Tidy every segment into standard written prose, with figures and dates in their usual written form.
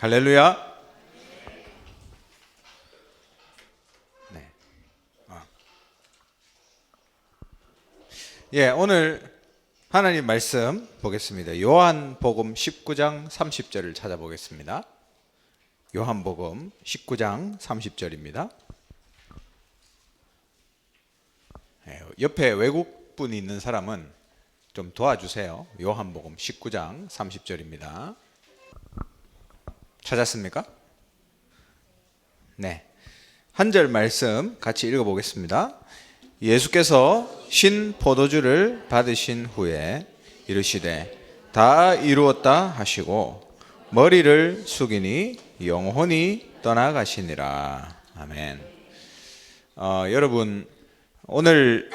할렐루야. 네. 오늘 하나님 말씀 보겠습니다. 요한복음 19장 30절을 찾아보겠습니다. 요한복음 19장 30절입니다. 옆에 외국분이 있는 사람은 좀 도와주세요. 요한복음 19장 30절입니다. 찾았습니까? 네. 한 절 말씀 같이 읽어보겠습니다. 예수께서 신 포도주를 받으신 후에 이르시되 다 이루었다 하시고 머리를 숙이니 영혼이 떠나가시니라. 아멘. 여러분, 오늘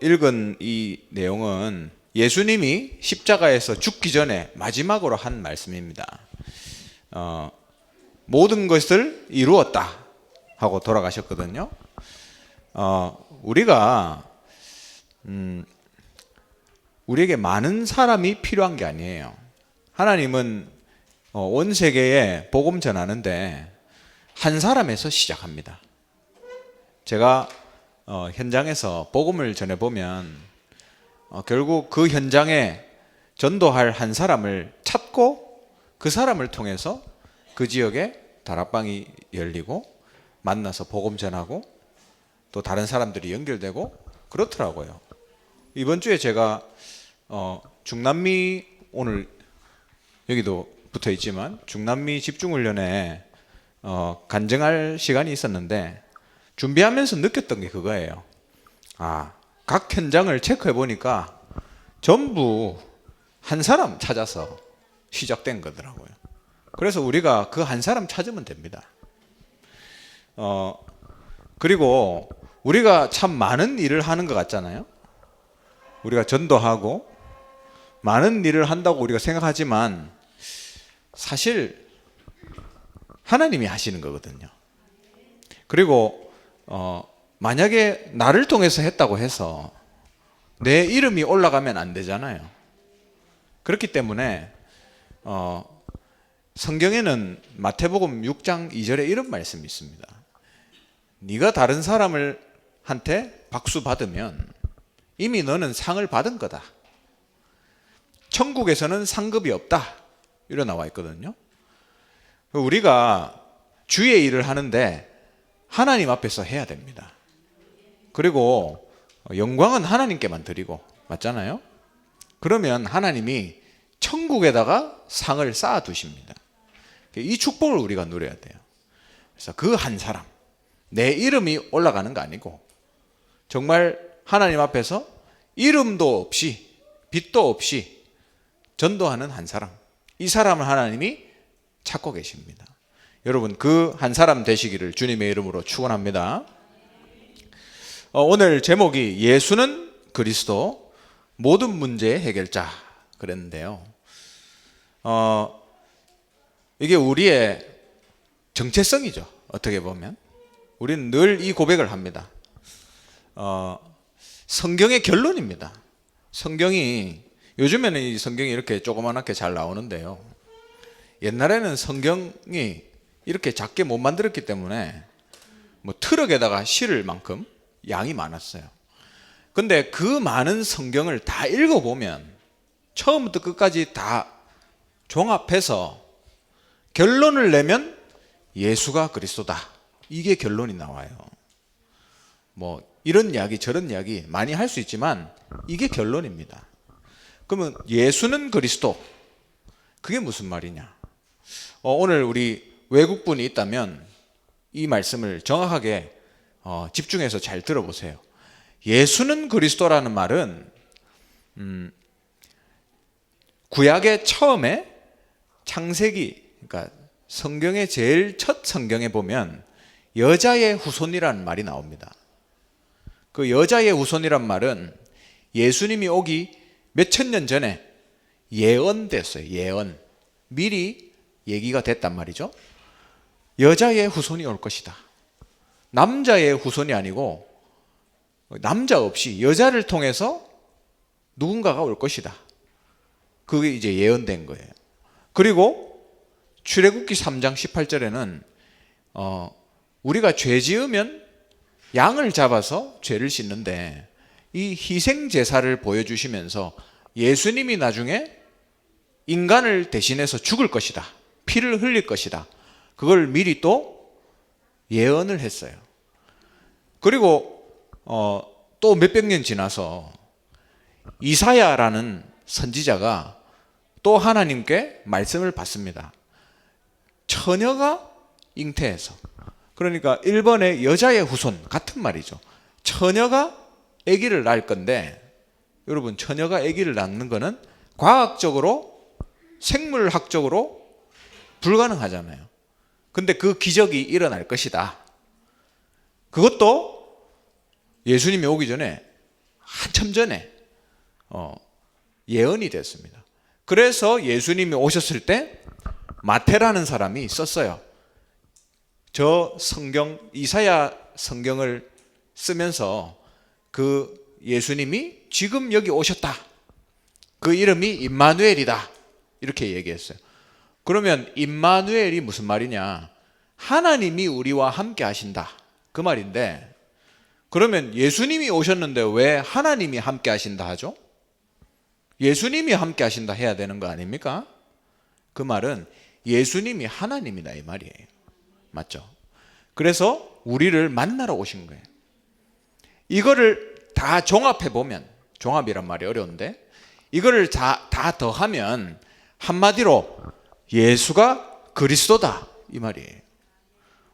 읽은 이 내용은 예수님이 십자가에서 죽기 전에 마지막으로 한 말씀입니다. 모든 것을 이루었다 하고 돌아가셨거든요. 우리에게 많은 사람이 필요한 게 아니에요. 하나님은 온 세계에 복음 전하는데 한 사람에서 시작합니다. 제가 현장에서 복음을 전해보면 결국 그 현장에 전도할 한 사람을 찾고 그 사람을 통해서 그 지역에 다락방이 열리고 만나서 복음 전하고 또 다른 사람들이 연결되고 그렇더라고요. 이번 주에 제가 중남미, 오늘 여기도 붙어 있지만 중남미 집중훈련에 간증할 시간이 있었는데 준비하면서 느꼈던 게 그거예요. 각 현장을 체크해 보니까 전부 한 사람 찾아서 시작된 거더라고요. 그래서 우리가 그 한 사람 찾으면 됩니다. 그리고 우리가 참 많은 일을 하는 것 같잖아요. 우리가 전도하고 많은 일을 한다고 우리가 생각하지만 사실 하나님이 하시는 거거든요. 그리고 만약에 나를 통해서 했다고 해서 내 이름이 올라가면 안 되잖아요. 그렇기 때문에 성경에는 마태복음 6장 2절에 이런 말씀이 있습니다. 네가 다른 사람을 한테 박수 받으면 이미 너는 상을 받은 거다. 천국에서는 상급이 없다. 이렇게 나와 있거든요. 우리가 주의 일을 하는데 하나님 앞에서 해야 됩니다. 그리고 영광은 하나님께만 드리고, 맞잖아요? 그러면 하나님이 천국에다가 상을 쌓아 두십니다. 이 축복을 우리가 누려야 돼요. 그래서 그 한 사람, 내 이름이 올라가는 거 아니고 정말 하나님 앞에서 이름도 없이 빛도 없이 전도하는 한 사람, 이 사람을 하나님이 찾고 계십니다. 여러분, 그 한 사람 되시기를 주님의 이름으로 축원합니다. 오늘 제목이 예수는 그리스도 모든 문제의 해결자 그랬는데요. 이게 우리의 정체성이죠. 어떻게 보면 우리는 늘 이 고백을 합니다. 성경의 결론입니다. 성경이 요즘에는 이 성경이 이렇게 조그맣게 잘 나오는데요. 옛날에는 성경이 이렇게 작게 못 만들었기 때문에 뭐 트럭에다가 실을 만큼 양이 많았어요. 근데 그 많은 성경을 다 읽어보면 처음부터 끝까지 다 종합해서 결론을 내면 예수가 그리스도다. 이게 결론이 나와요. 뭐 이런 이야기 저런 이야기 많이 할 수 있지만 이게 결론입니다. 그러면 예수는 그리스도, 그게 무슨 말이냐? 오늘 우리 외국분이 있다면 이 말씀을 정확하게 집중해서 잘 들어보세요. 예수는 그리스도라는 말은 구약의 처음에 창세기, 그러니까 성경의 제일 첫 성경에 보면 여자의 후손이라는 말이 나옵니다. 그 여자의 후손이란 말은 예수님이 오기 몇천 년 전에 예언됐어요. 예언. 미리 얘기가 됐단 말이죠. 여자의 후손이 올 것이다. 남자의 후손이 아니고 남자 없이 여자를 통해서 누군가가 올 것이다. 그게 이제 예언된 거예요. 그리고 출애굽기 3장 18절에는 우리가 죄 지으면 양을 잡아서 죄를 씻는데 이 희생 제사를 보여주시면서 예수님이 나중에 인간을 대신해서 죽을 것이다. 피를 흘릴 것이다. 그걸 미리 또 예언을 했어요. 그리고 또 몇백 년 지나서 이사야라는 선지자가 또 하나님께 말씀을 받습니다. 처녀가 잉태해서, 그러니까 일본의 여자의 후손 같은 말이죠. 처녀가 아기를 낳을 건데, 여러분, 처녀가 아기를 낳는 거는 과학적으로 생물학적으로 불가능하잖아요. 근데 그 기적이 일어날 것이다. 그것도 예수님이 오기 전에 한참 전에 예언이 됐습니다. 그래서 예수님이 오셨을 때 마태라는 사람이 썼어요. 저 성경, 이사야 성경을 쓰면서 그 예수님이 지금 여기 오셨다. 그 이름이 임마누엘이다. 이렇게 얘기했어요. 그러면 임마누엘이 무슨 말이냐? 하나님이 우리와 함께 하신다. 그 말인데, 그러면 예수님이 오셨는데 왜 하나님이 함께 하신다 하죠? 예수님이 함께 하신다 해야 되는 거 아닙니까? 그 말은 예수님이 하나님이다 이 말이에요. 맞죠? 그래서 우리를 만나러 오신 거예요. 이거를 다 종합해 보면, 종합이란 말이 어려운데, 이거를 다 더하면 한마디로 예수가 그리스도다 이 말이에요.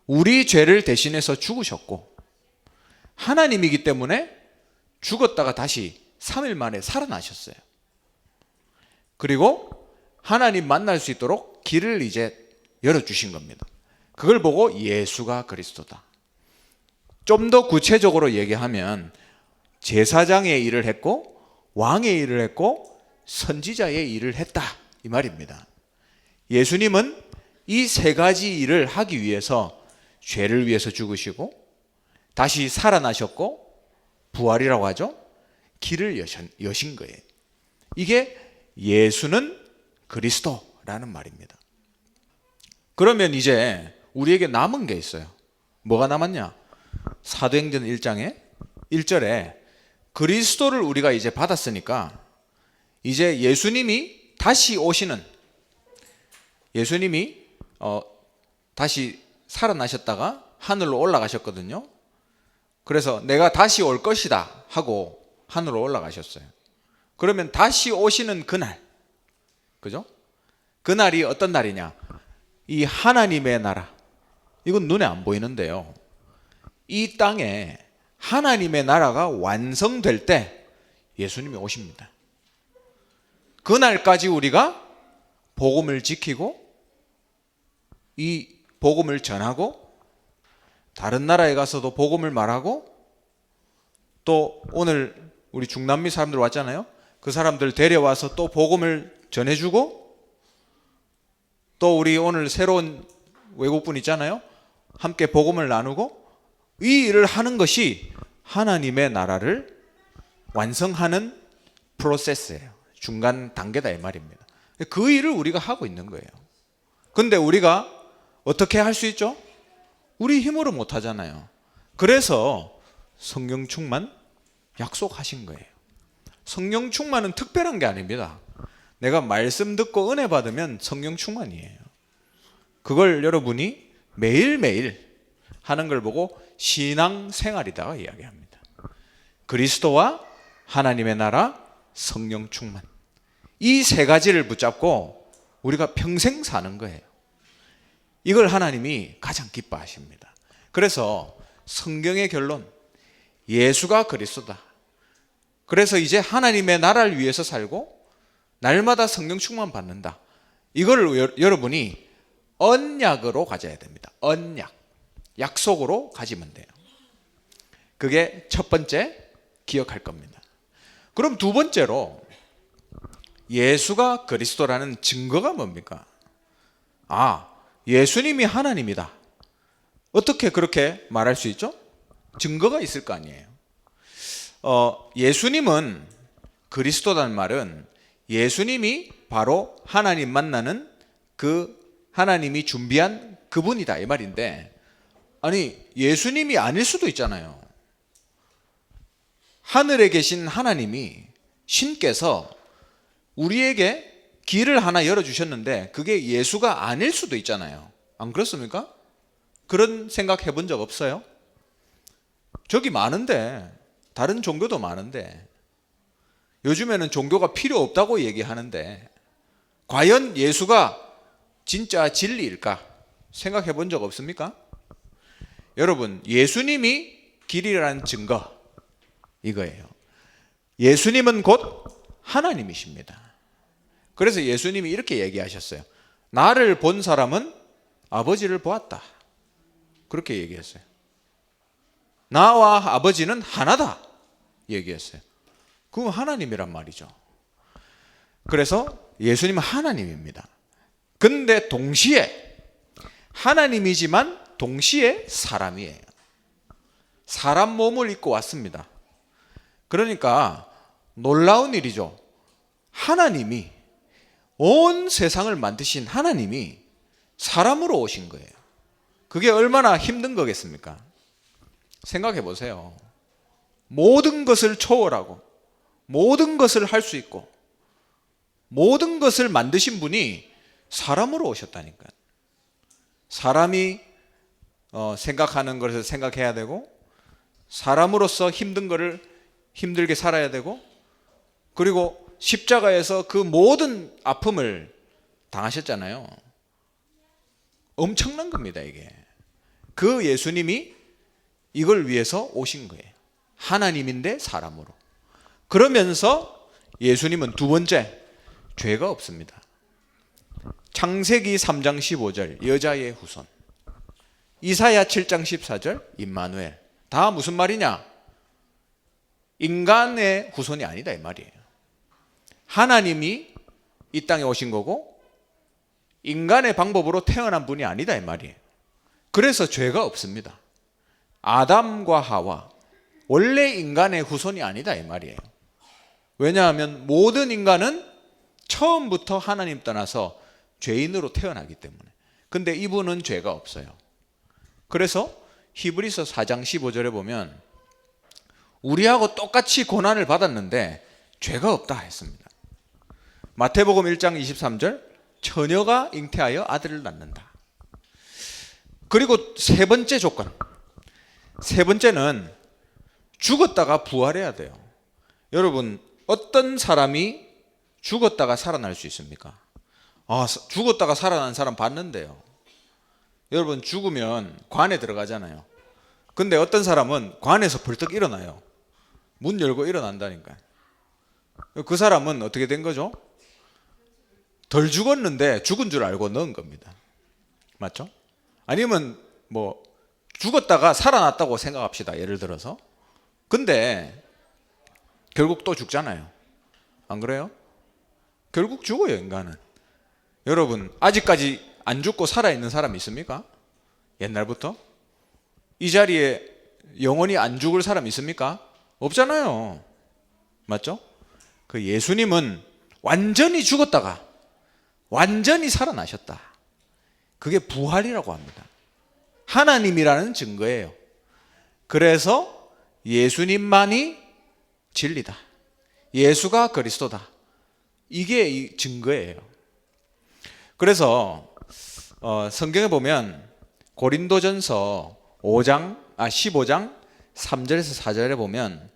우리 죄를 대신해서 죽으셨고 하나님이기 때문에 죽었다가 다시 3일 만에 살아나셨어요. 그리고 하나님 만날 수 있도록 길을 이제 열어주신 겁니다. 그걸 보고 예수가 그리스도다. 좀 더 구체적으로 얘기하면 제사장의 일을 했고 왕의 일을 했고 선지자의 일을 했다 이 말입니다. 예수님은 이 세 가지 일을 하기 위해서 죄를 위해서 죽으시고 다시 살아나셨고 부활이라고 하죠. 길을 여신 거예요. 이게 예수는 그리스도라는 말입니다. 그러면 이제 우리에게 남은 게 있어요. 뭐가 남았냐? 사도행전 1장에 1절에 그리스도를 우리가 이제 받았으니까 이제 예수님이 다시 오시는, 예수님이 다시 살아나셨다가 하늘로 올라가셨거든요. 그래서 내가 다시 올 것이다 하고 하늘로 올라가셨어요. 그러면 다시 오시는 그날, 그죠? 그날이 어떤 날이냐? 이 하나님의 나라, 이건 눈에 안 보이는데요. 이 땅에 하나님의 나라가 완성될 때 예수님이 오십니다. 그날까지 우리가 복음을 지키고 이 복음을 전하고 다른 나라에 가서도 복음을 말하고 또 오늘 우리 중남미 사람들 왔잖아요. 그 사람들 데려와서 또 복음을 전해주고 또 우리 오늘 새로운 외국분 있잖아요. 함께 복음을 나누고 이 일을 하는 것이 하나님의 나라를 완성하는 프로세스예요. 중간 단계다 이 말입니다. 그 일을 우리가 하고 있는 거예요. 근데 우리가 어떻게 할 수 있죠? 우리 힘으로 못 하잖아요. 그래서 성령 충만 약속하신 거예요. 성령 충만은 특별한 게 아닙니다. 내가 말씀 듣고 은혜 받으면 성령 충만이에요. 그걸 여러분이 매일매일 하는 걸 보고 신앙생활이다 이야기합니다. 그리스도와 하나님의 나라, 성령 충만, 이 세 가지를 붙잡고 우리가 평생 사는 거예요. 이걸 하나님이 가장 기뻐하십니다. 그래서 성경의 결론, 예수가 그리스도다. 그래서 이제 하나님의 나라를 위해서 살고 날마다 성령 충만 받는다. 이걸 여러분이 언약으로 가져야 됩니다. 언약, 약속으로 가지면 돼요. 그게 첫 번째 기억할 겁니다. 그럼 두 번째로 예수가 그리스도라는 증거가 뭡니까? 예수님이 하나님이다. 어떻게 그렇게 말할 수 있죠? 증거가 있을 거 아니에요. 예수님은 그리스도라는 말은 예수님이 바로 하나님 만나는 그 하나님이 준비한 그분이다 이 말인데, 아니 예수님이 아닐 수도 있잖아요. 하늘에 계신 하나님이, 신께서 우리에게 길을 하나 열어주셨는데 그게 예수가 아닐 수도 있잖아요. 안 그렇습니까? 그런 생각 해본 적 없어요? 저기 많은데, 다른 종교도 많은데, 요즘에는 종교가 필요 없다고 얘기하는데 과연 예수가 진짜 진리일까 생각해 본 적 없습니까? 여러분, 예수님이 길이라는 증거 이거예요. 예수님은 곧 하나님이십니다. 그래서 예수님이 이렇게 얘기하셨어요. 나를 본 사람은 아버지를 보았다. 그렇게 얘기했어요. 나와 아버지는 하나다 얘기했어요. 그건 하나님이란 말이죠. 그래서 예수님은 하나님입니다. 근데 동시에 하나님이지만 동시에 사람이에요. 사람 몸을 입고 왔습니다. 그러니까 놀라운 일이죠. 하나님이, 온 세상을 만드신 하나님이 사람으로 오신 거예요. 그게 얼마나 힘든 거겠습니까? 생각해 보세요. 모든 것을 초월하고 모든 것을 할 수 있고 모든 것을 만드신 분이 사람으로 오셨다니까요. 사람이 생각하는 것을 생각해야 되고, 사람으로서 힘든 것을 힘들게 살아야 되고, 그리고 십자가에서 그 모든 아픔을 당하셨잖아요. 엄청난 겁니다, 이게. 그 예수님이 이걸 위해서 오신 거예요. 하나님인데 사람으로. 그러면서 예수님은 두 번째, 죄가 없습니다. 창세기 3장 15절 여자의 후손, 이사야 7장 14절 임마누엘. 다 무슨 말이냐? 인간의 후손이 아니다 이 말이에요. 하나님이 이 땅에 오신 거고 인간의 방법으로 태어난 분이 아니다 이 말이에요. 그래서 죄가 없습니다. 아담과 하와 원래 인간의 후손이 아니다 이 말이에요. 왜냐하면 모든 인간은 처음부터 하나님 떠나서 죄인으로 태어나기 때문에. 근데 이분은 죄가 없어요. 그래서 히브리서 4장 15절에 보면 우리하고 똑같이 고난을 받았는데 죄가 없다 했습니다. 마태복음 1장 23절 처녀가 잉태하여 아들을 낳는다. 그리고 세 번째 조건, 세 번째는 죽었다가 부활해야 돼요. 여러분, 어떤 사람이 죽었다가 살아날 수 있습니까? 죽었다가 살아난 사람 봤는데요. 여러분, 죽으면 관에 들어가잖아요. 근데 어떤 사람은 관에서 벌떡 일어나요. 문 열고 일어난다니까요. 그 사람은 어떻게 된 거죠? 덜 죽었는데 죽은 줄 알고 넣은 겁니다. 맞죠? 아니면 뭐 죽었다가 살아났다고 생각합시다. 예를 들어서. 근데 결국 또 죽잖아요. 안 그래요? 결국 죽어요, 인간은. 여러분, 아직까지 안 죽고 살아있는 사람 있습니까? 옛날부터? 이 자리에 영원히 안 죽을 사람 있습니까? 없잖아요. 맞죠? 그 예수님은 완전히 죽었다가 완전히 살아나셨다. 그게 부활이라고 합니다. 하나님이라는 증거예요. 그래서 예수님만이 진리다. 예수가 그리스도다. 이게 이 증거예요. 그래서 성경에 보면 고린도전서 15장 3절에서 4절에 보면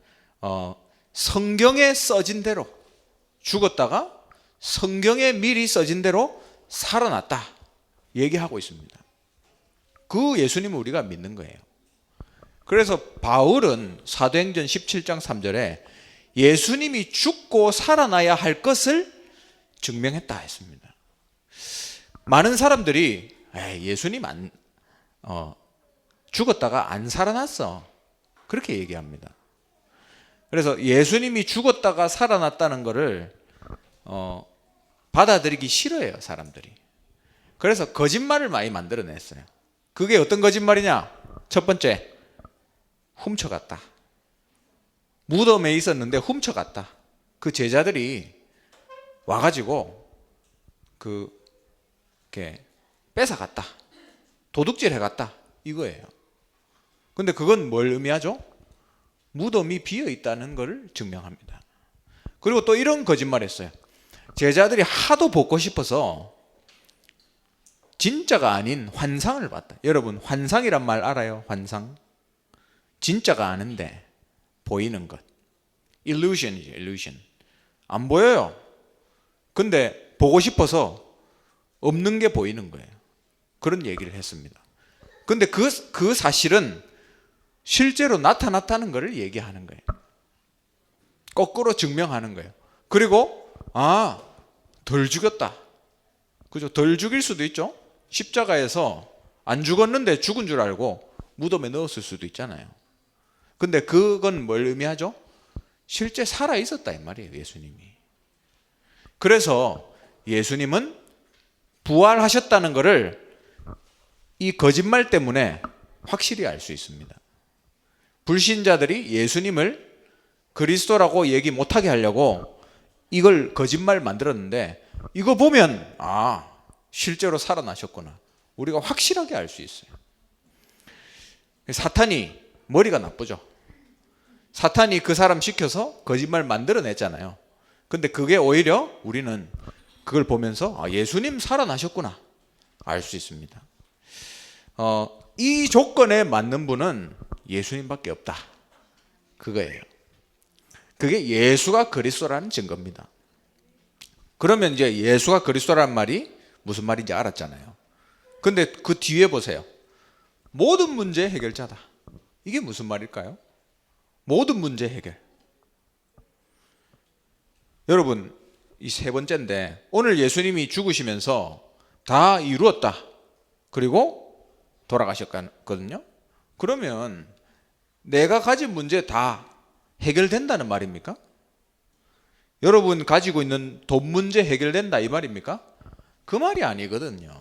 성경에 써진 대로 죽었다가 성경에 미리 써진 대로 살아났다 얘기하고 있습니다. 그 예수님을 우리가 믿는 거예요. 그래서 바울은 사도행전 17장 3절에 예수님이 죽고 살아나야 할 것을 증명했다 했습니다. 많은 사람들이 예수님 죽었다가 안 살아났어 그렇게 얘기합니다. 그래서 예수님이 죽었다가 살아났다는 것을 받아들이기 싫어해요, 사람들이. 그래서 거짓말을 많이 만들어냈어요. 그게 어떤 거짓말이냐? 첫 번째, 훔쳐갔다. 무덤에 있었는데 훔쳐갔다. 그 제자들이 와가지고 이렇게 뺏어갔다, 도둑질 해갔다, 이거예요. 근데 그건 뭘 의미하죠? 무덤이 비어 있다는 것을 증명합니다. 그리고 또 이런 거짓말 했어요. 제자들이 하도 보고 싶어서 진짜가 아닌 환상을 봤다. 여러분, 환상이란 말 알아요? 환상. 진짜가 아닌데 보이는 것. illusion이죠, illusion. 안 보여요. 근데 보고 싶어서 없는 게 보이는 거예요. 그런 얘기를 했습니다. 근데 그 사실은 실제로 나타났다는 것을 얘기하는 거예요. 거꾸로 증명하는 거예요. 그리고 덜 죽였다. 그죠? 덜 죽일 수도 있죠. 십자가에서 안 죽었는데 죽은 줄 알고 무덤에 넣었을 수도 있잖아요. 근데 그건 뭘 의미하죠? 실제 살아 있었다 이 말이에요, 예수님이. 그래서 예수님은 부활하셨다는 것을 이 거짓말 때문에 확실히 알 수 있습니다. 불신자들이 예수님을 그리스도라고 얘기 못하게 하려고 이걸 거짓말 만들었는데, 이거 보면 실제로 살아나셨구나, 우리가 확실하게 알 수 있어요. 사탄이 머리가 나쁘죠. 사탄이 그 사람 시켜서 거짓말 만들어냈잖아요. 근데 그게 오히려 우리는 그걸 보면서 예수님 살아나셨구나 알 수 있습니다. 이 조건에 맞는 분은 예수님밖에 없다, 그거예요. 그게 예수가 그리스도라는 증거입니다. 그러면 이제 예수가 그리스도라는 말이 무슨 말인지 알았잖아요. 근데 그 뒤에 보세요. 모든 문제 해결자다. 이게 무슨 말일까요? 모든 문제 해결. 여러분, 이 세 번째인데, 오늘 예수님이 죽으시면서 다 이루었다, 그리고 돌아가셨거든요. 그러면 내가 가진 문제 다 해결된다는 말입니까? 여러분 가지고 있는 돈 문제 해결된다 이 말입니까? 그 말이 아니거든요.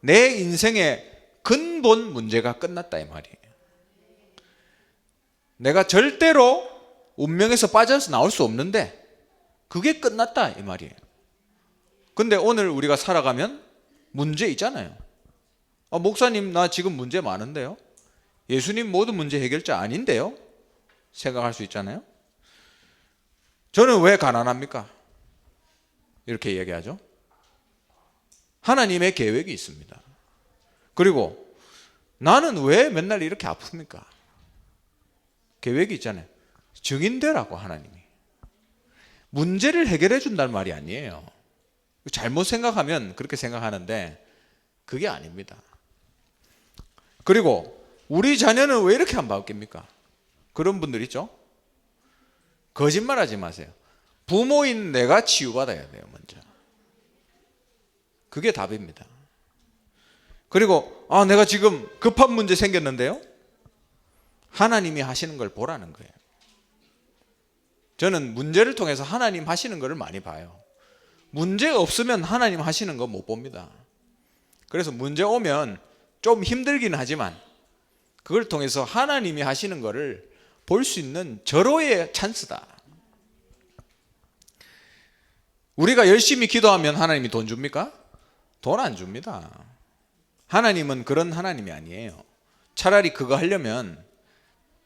내 인생의 근본 문제가 끝났다 이 말이에요. 내가 절대로 운명에서 빠져서 나올 수 없는데 그게 끝났다 이 말이에요. 근데 오늘 우리가 살아가면 문제 있잖아요. 목사님 나 지금 문제 많은데요, 예수님 모든 문제 해결자 아닌데요, 생각할 수 있잖아요. 저는 왜 가난합니까? 이렇게 얘기하죠. 하나님의 계획이 있습니다. 그리고 나는 왜 맨날 이렇게 아픕니까? 계획이 있잖아요. 증인되라고 하나님이. 문제를 해결해 준다는 말이 아니에요. 잘못 생각하면 그렇게 생각하는데 그게 아닙니다. 그리고 우리 자녀는 왜 이렇게 안 바뀝니까? 그런 분들 있죠. 거짓말하지 마세요. 부모인 내가 치유받아야 돼요, 먼저. 그게 답입니다. 그리고 내가 지금 급한 문제 생겼는데요, 하나님이 하시는 걸 보라는 거예요. 저는 문제를 통해서 하나님 하시는 걸 많이 봐요. 문제 없으면 하나님 하시는 거 못 봅니다. 그래서 문제 오면 좀 힘들긴 하지만 그걸 통해서 하나님이 하시는 거를 볼 수 있는 절호의 찬스다. 우리가 열심히 기도하면 하나님이 돈 줍니까? 돈 안 줍니다. 하나님은 그런 하나님이 아니에요. 차라리 그거 하려면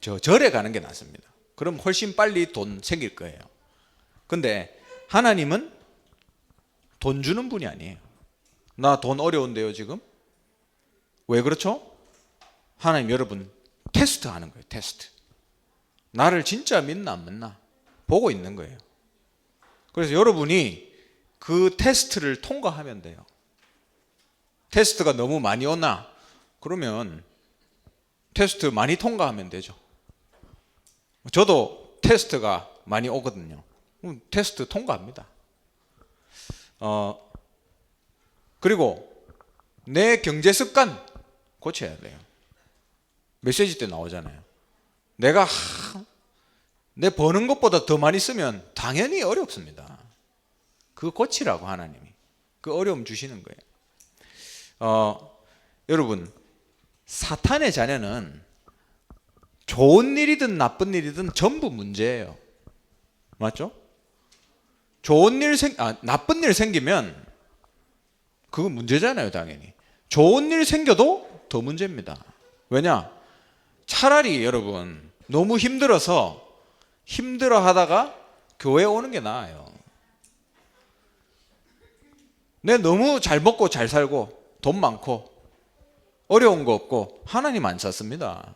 절에 가는 게 낫습니다. 그럼 훨씬 빨리 돈 생길 거예요. 근데 하나님은 돈 주는 분이 아니에요. 나 돈 어려운데요 지금? 왜 그렇죠? 하나님 여러분 테스트 하는 거예요. 테스트. 나를 진짜 믿나 안 믿나 보고 있는 거예요. 그래서 여러분이 그 테스트를 통과하면 돼요. 테스트가 너무 많이 오나? 그러면 테스트 많이 통과하면 되죠. 저도 테스트가 많이 오거든요. 테스트 통과합니다. 그리고 내 경제 습관 고쳐야 돼요. 메시지 때 나오잖아요. 내가 내 버는 것보다 더 많이 쓰면 당연히 어렵습니다. 그거 고치라고 하나님이 그 어려움 주시는 거예요. 여러분 사탄의 자녀는 좋은 일이든 나쁜 일이든 전부 문제예요. 맞죠? 나쁜 일 생기면 그건 문제잖아요, 당연히. 좋은 일 생겨도 더 문제입니다. 왜냐? 차라리 여러분 너무 힘들어서 힘들어 하다가 교회 오는 게 나아요. 내 너무 잘 먹고 잘 살고 돈 많고 어려운 거 없고 하나님 안 찾습니다.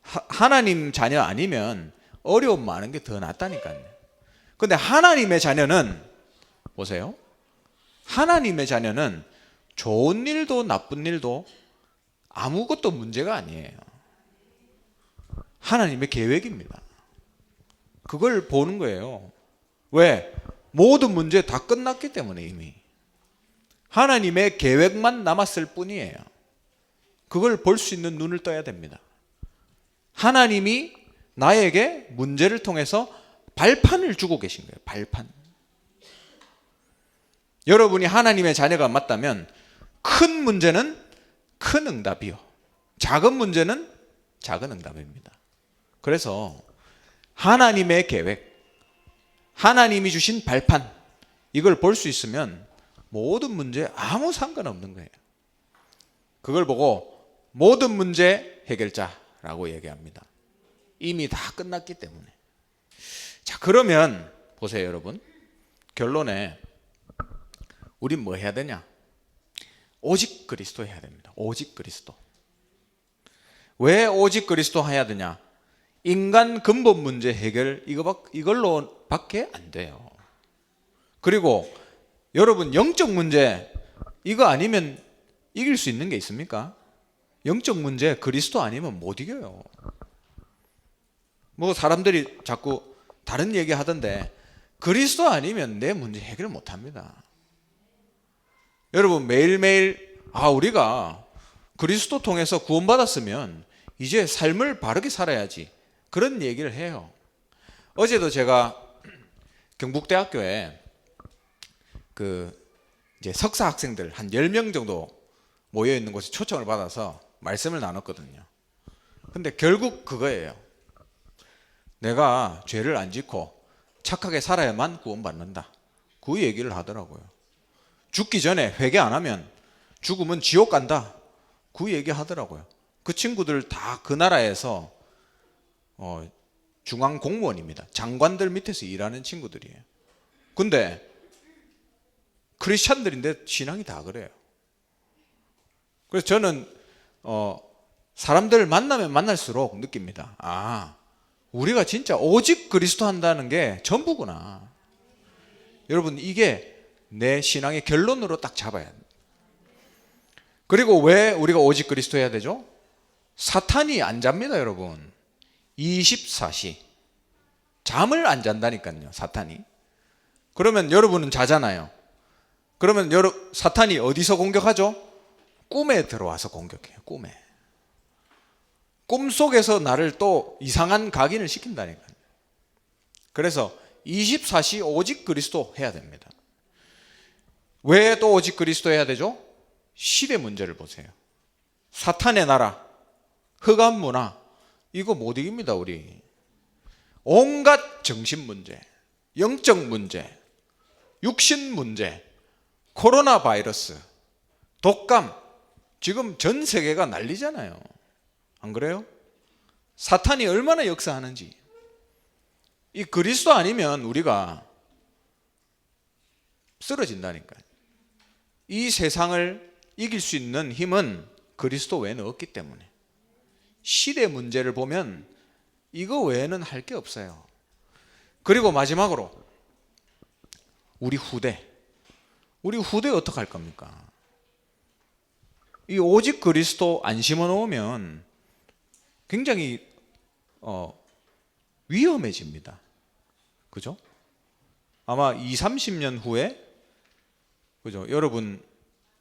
하나님 자녀 아니면 어려움 많은 게 더 낫다니까요. 근데 하나님의 자녀는 보세요. 하나님의 자녀는 좋은 일도 나쁜 일도 아무것도 문제가 아니에요. 하나님의 계획입니다. 그걸 보는 거예요. 왜? 모든 문제 다 끝났기 때문에 이미. 하나님의 계획만 남았을 뿐이에요. 그걸 볼 수 있는 눈을 떠야 됩니다. 하나님이 나에게 문제를 통해서 발판을 주고 계신 거예요. 발판. 여러분이 하나님의 자녀가 맞다면 큰 문제는 큰 응답이요. 작은 문제는 작은 응답입니다. 그래서 하나님의 계획, 하나님이 주신 발판, 이걸 볼 수 있으면 모든 문제에 아무 상관없는 거예요. 그걸 보고 모든 문제 해결자라고 얘기합니다. 이미 다 끝났기 때문에. 자, 그러면 보세요, 여러분. 결론에 우린 뭐 해야 되냐? 오직 그리스도 해야 됩니다. 오직 그리스도. 왜 오직 그리스도 해야 되냐? 인간 근본 문제 해결 이걸로밖에 안 돼요. 그리고 여러분 영적 문제 이거 아니면 이길 수 있는 게 있습니까? 영적 문제 그리스도 아니면 못 이겨요. 뭐 사람들이 자꾸 다른 얘기 하던데 그리스도 아니면 내 문제 해결 못 합니다. 여러분 매일매일 우리가 그리스도 통해서 구원받았으면 이제 삶을 바르게 살아야지 그런 얘기를 해요. 어제도 제가 경북대학교에 이제 석사 학생들 한 10명 정도 모여 있는 곳에 초청을 받아서 말씀을 나눴거든요. 근데 결국 그거예요. 내가 죄를 안 짓고 착하게 살아야만 구원받는다. 그 얘기를 하더라고요. 죽기 전에 회개 안 하면 죽으면 지옥 간다. 그 얘기 하더라고요. 그 친구들 다 그 나라에서 중앙 공무원입니다. 장관들 밑에서 일하는 친구들이에요. 근데 크리스찬들인데 신앙이 다 그래요. 그래서 저는 사람들을 만나면 만날수록 느낍니다. 우리가 진짜 오직 그리스도 한다는 게 전부구나. 여러분 이게 내 신앙의 결론으로 딱 잡아야 돼요. 그리고 왜 우리가 오직 그리스도 해야 되죠? 사탄이 안 잡니다, 여러분. 24시 잠을 안 잔다니까요, 사탄이. 그러면 여러분은 자잖아요. 그러면 사탄이 어디서 공격하죠? 꿈에 들어와서 공격해요. 꿈속에서 나를 또 이상한 각인을 시킨다니까요. 그래서 24시 오직 그리스도 해야 됩니다. 왜 또 오직 그리스도 해야 되죠? 시대 문제를 보세요. 사탄의 나라, 흑암 문화, 이거 못 이깁니다, 우리. 온갖 정신 문제, 영적 문제, 육신 문제, 코로나 바이러스, 독감, 지금 전 세계가 난리잖아요. 안 그래요? 사탄이 얼마나 역사하는지. 이 그리스도 아니면 우리가 쓰러진다니까요. 이 세상을 이길 수 있는 힘은 그리스도 외에는 없기 때문에. 시대 문제를 보면 이거 외에는 할 게 없어요. 그리고 마지막으로 우리 후대 어떻게 할 겁니까? 이 오직 그리스도 안 심어 놓으면 굉장히 위험해집니다. 그죠? 아마 20, 30년 후에 그죠? 여러분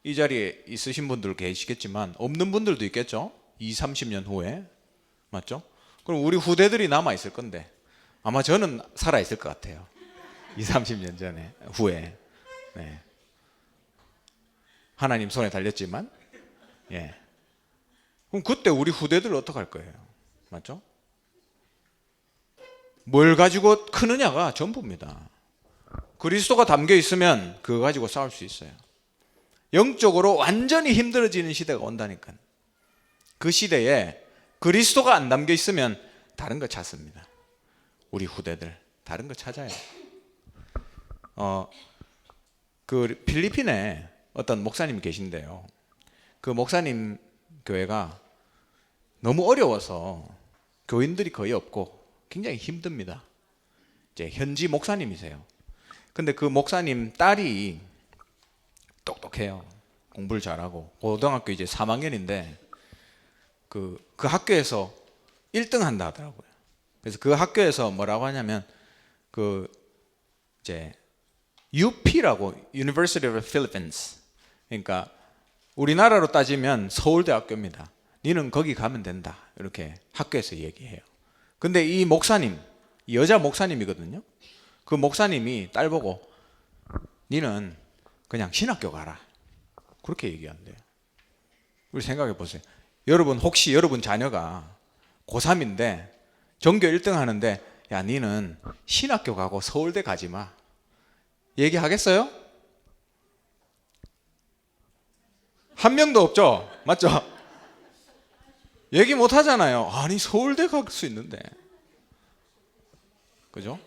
이 자리에 있으신 분들 계시겠지만 없는 분들도 있겠죠? 20, 30년 후에. 맞죠? 그럼 우리 후대들이 남아 있을 건데 아마 저는 살아 있을 것 같아요. 20, 30년 전에 후에. 네. 하나님 손에 달렸지만 예. 그럼 그때 우리 후대들 어떡할 거예요? 맞죠? 뭘 가지고 크느냐가 전부입니다. 그리스도가 담겨 있으면 그거 가지고 싸울 수 있어요. 영적으로 완전히 힘들어지는 시대가 온다니까. 그 시대에 그리스도가 안 담겨 있으면 다른 거 찾습니다. 우리 후대들 다른 거 찾아요. 그 필리핀에 어떤 목사님 계신데요. 그 목사님 교회가 너무 어려워서 교인들이 거의 없고 굉장히 힘듭니다. 이제 현지 목사님이세요. 근데 그 목사님 딸이 똑똑해요. 공부를 잘하고 고등학교 이제 3학년인데 그 학교에서 1등 한다 하더라고요. 그래서 그 학교에서 뭐라고 하냐면 그 이제 UP라고 University of the Philippines, 그러니까 우리나라로 따지면 서울대학교입니다. 니는 거기 가면 된다, 이렇게 학교에서 얘기해요. 근데 이 목사님, 여자 목사님이거든요. 그 목사님이 딸 보고 니는 그냥 신학교 가라, 그렇게 얘기한대요. 우리 생각해 보세요. 여러분, 혹시 여러분 자녀가 고3인데 전교 1등 하는데 야, 니는 신학교 가고 서울대 가지 마, 얘기하겠어요? 한 명도 없죠? 맞죠? 얘기 못 하잖아요. 아니, 서울대 갈 수 있는데. 그죠?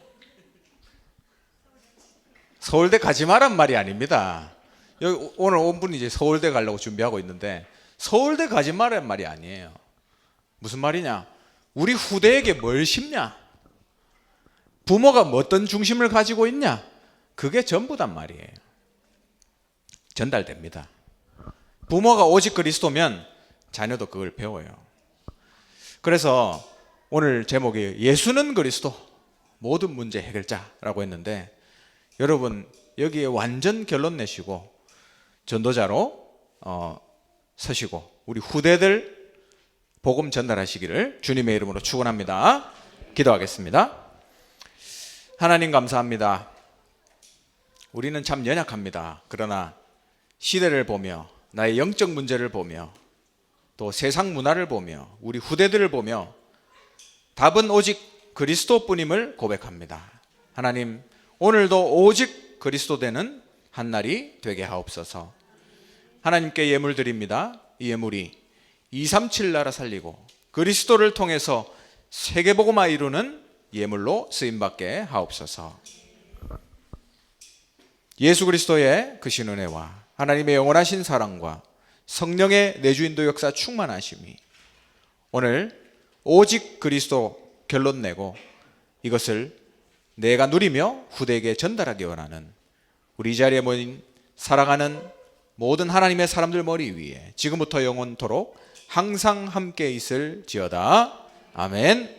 서울대 가지 마란 말이 아닙니다. 여기 오늘 온 분이 이제 서울대 가려고 준비하고 있는데 서울대 가지 마란 말이 아니에요. 무슨 말이냐? 우리 후대에게 뭘 심냐? 부모가 뭐 어떤 중심을 가지고 있냐? 그게 전부단 말이에요. 전달됩니다. 부모가 오직 그리스도면 자녀도 그걸 배워요. 그래서 오늘 제목이 예수는 그리스도 모든 문제 해결자라고 했는데, 여러분 여기에 완전 결론 내시고 전도자로 서시고 우리 후대들 복음 전달하시기를 주님의 이름으로 축원합니다. 기도하겠습니다. 하나님 감사합니다. 우리는 참 연약합니다. 그러나 시대를 보며 나의 영적 문제를 보며 또 세상 문화를 보며 우리 후대들을 보며 답은 오직 그리스도뿐임을 고백합니다. 하나님, 오늘도 오직 그리스도 되는 한 날이 되게 하옵소서. 하나님께 예물 드립니다. 이 예물이 237 나라 살리고 그리스도를 통해서 세계복음화 이루는 예물로 쓰임받게 하옵소서. 예수 그리스도의 크신 은혜와 하나님의 영원하신 사랑과 성령의 내주인도 역사 충만하심이 오늘 오직 그리스도 결론 내고 이것을 내가 누리며 후대에게 전달하기 원하는 우리 이 자리에 모인 사랑하는 모든 하나님의 사람들 머리 위에 지금부터 영원토록 항상 함께 있을지어다. 아멘.